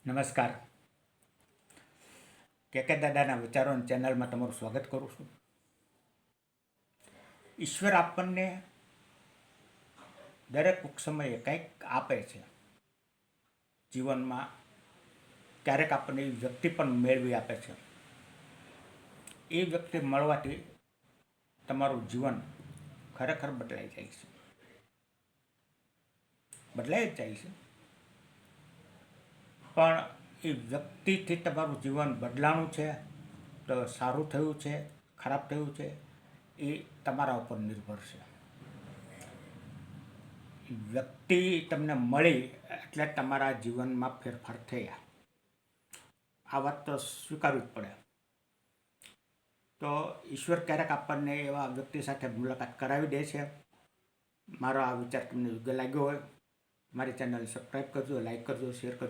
નમસ્કાર. કે દાદાના વિચારોની ચેનલમાં તમારું સ્વાગત કરું છું. ઈશ્વર આપણને દરેક સમયે કંઈક આપે છે જીવનમાં. ક્યારેક આપણને એ વ્યક્તિ પણ મેળવી આપે છે. એ વ્યક્તિ મળવાથી તમારું જીવન ખરેખર બદલાઈ જાય છે, બદલાઈ જ જાય છે. પણ એ વ્યક્તિથી તમારું જીવન બદલાણું છે તો સારું થયું છે, ખરાબ થયું છે, એ તમારા ઉપર નિર્ભર છે. વ્યક્તિ તમને મળી એટલે તમારા જીવનમાં ફેરફાર થયા, આ વાત તો સ્વીકારવી જ પડે. તો ઈશ્વર ક્યારેક આપણને એવા વ્યક્તિ સાથે મુલાકાત કરાવી દે છે. મારો આ વિચાર તમને યોગ્ય લાગ્યો હોય, મારી ચેનલ સબસ્ક્રાઈબ કરજો, લાઈક કરજો, શેર કરજો.